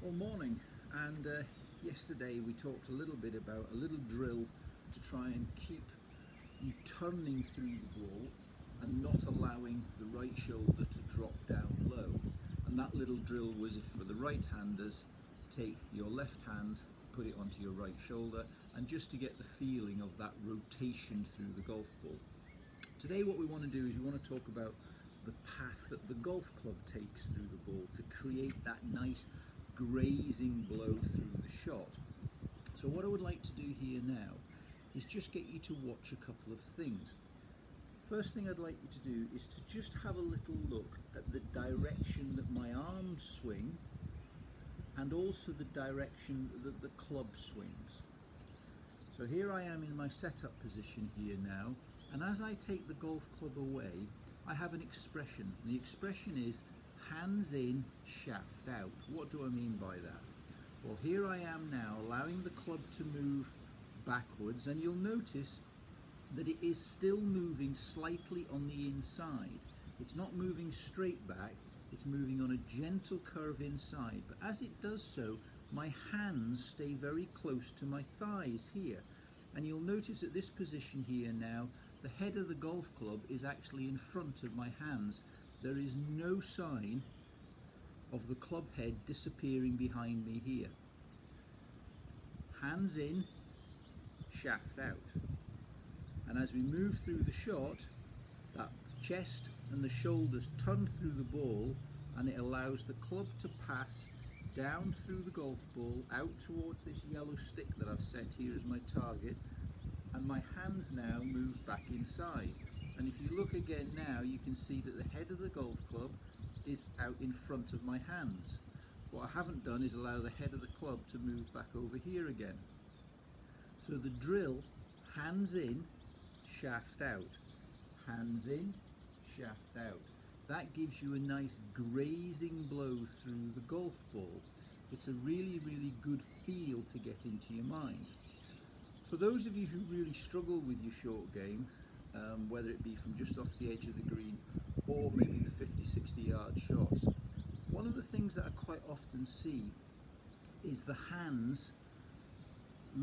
Well, morning. And yesterday we talked a little bit about a little drill to try and keep you turning through the ball and not allowing the right shoulder to drop down low. And that little drill was if for the right-handers, take your left hand, put it onto your right shoulder, and just to get the feeling of that rotation through the golf ball. Today what we want to do is we want to talk about the path that the golf club takes through the ball to create that nice grazing blow through the shot. So what I would like to do here now is just get you to watch a couple of things. First thing I'd like you to do is to just have a little look at the direction that my arms swing and also the direction that the club swings. So here I am in my setup position here now, and as I take the golf club away, I have an expression. The expression is hands in, shaft out. What do I mean by that? Well, here I am now allowing the club to move backwards, and you'll notice that it is still moving slightly on the inside. It's not moving straight back, it's moving on a gentle curve inside, but as it does so, my hands stay very close to my thighs here. And you'll notice at this position here now, the head of the golf club is actually in front of my hands. There is no sign of the club head disappearing behind me here. Hands in, shaft out. And as we move through the shot, that chest and the shoulders turn through the ball, and it allows the club to pass down through the golf ball, out towards this yellow stick that I've set here as my target, and my hands now move back inside. And if you look again now, you can see that the head of the golf club is out in front of my hands. What I haven't done is allow the head of the club to move back over here again. So the drill, hands in, shaft out, hands in, shaft out. That gives you a nice grazing blow through the golf ball. It's a really, really good feel to get into your mind. For those of you who really struggle with your short game, whether it be from just off the edge of the green or maybe the 50-60 yard shots, one of the things that I quite often see is the hands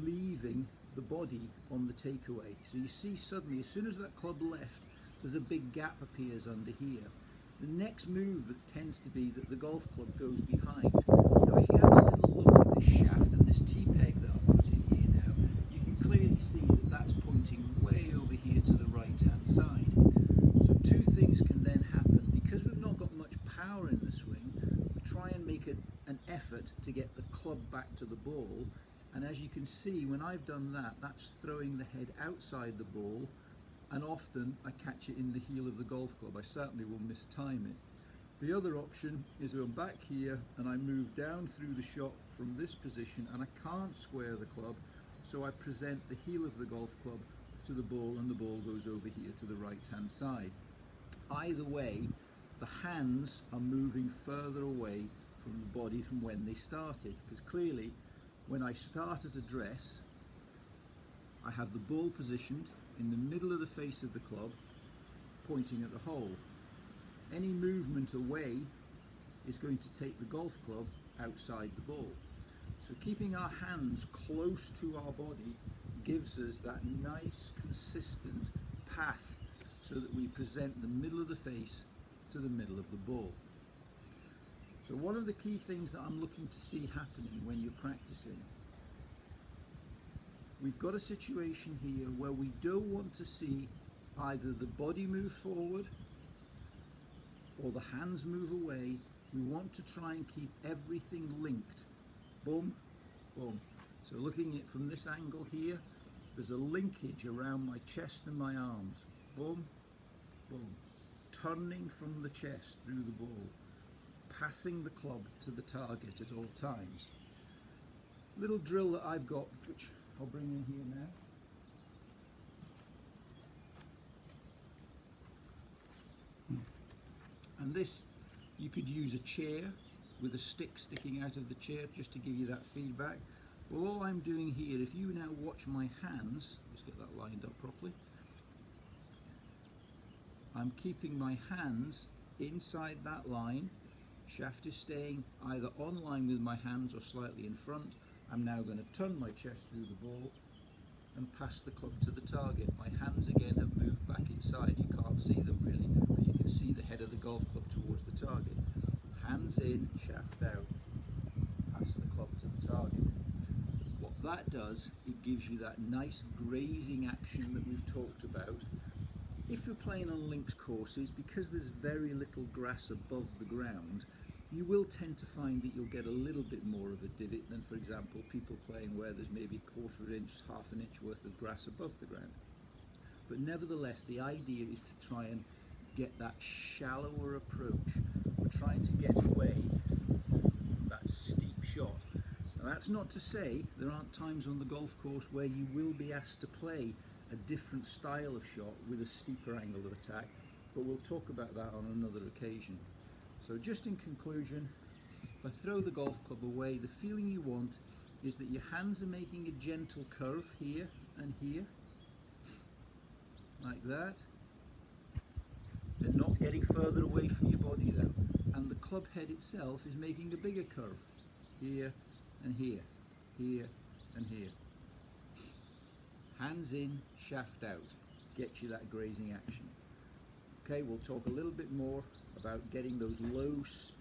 leaving the body on the takeaway. So you see suddenly, as soon as that club left, there's a big gap appears under here. The next move tends to be that the golf club goes behind. Now if you have a little look at this shaft and this T-peg that I've put in here now, you can clearly see that that's pointing way over here to the right hand side. So two things can then happen. Because we've not got much power in the swing, we try and make an effort to get the club back to the ball, and as you can see, when I've done that, that's throwing the head outside the ball, and often I catch it in the heel of the golf club. I certainly will mistime it. The other option is I'm back here and I move down through the shot from this position, and I can't square the club, so I present the heel of the golf club to the ball, and the ball goes over here to the right hand side. Either way, the hands are moving further away from the body from when they started, because clearly when I start at address, I have the ball positioned in the middle of the face of the club, pointing at the hole. Any movement away is going to take the golf club outside the ball. So keeping our hands close to our body gives us that nice consistent path so that we present the middle of the face to the middle of the ball. So one of the key things that I'm looking to see happening when you're practicing, we've got a situation here where we don't want to see either the body move forward or the hands move away. We want to try and keep everything linked. Boom, boom. So looking at it from this angle here, there's a linkage around my chest and my arms. Boom, boom. Turning from the chest through the ball, passing the club to the target at all times. Little drill that I've got, which I'll bring in here now. And this, you could use a chair with a stick sticking out of the chair just to give you that feedback. Well, all I'm doing here, if you now watch my hands, just get that lined up properly, I'm keeping my hands inside that line Shaft is staying either on line with my hands or slightly in front. I'm now going to turn my chest through the ball and pass the club to the target. My hands again have moved back inside. You can't see them really, but you can see the head of the golf club towards the target. Hands in, shaft out, pass the club to the target. What that does, it gives you that nice grazing action that we've talked about. If you're playing on links courses, because there's very little grass above the ground, you will tend to find that you'll get a little bit more of a divot than, for example, people playing where there's maybe a quarter inch, half an inch worth of grass above the ground. But nevertheless, the idea is to try and get that shallower approach. We're trying to get away that steep shot. Now that's not to say there aren't times on the golf course where you will be asked to play a different style of shot with a steeper angle of attack, but we'll talk about that on another occasion. So just in conclusion, if I throw the golf club away, the feeling you want is that your hands are making a gentle curve here and here, like that. They're not getting further away from your body though, and the club head itself is making a bigger curve, here and here, here and here. Hands in, shaft out, gets you that grazing action. Okay, we'll talk a little bit more about getting those low spin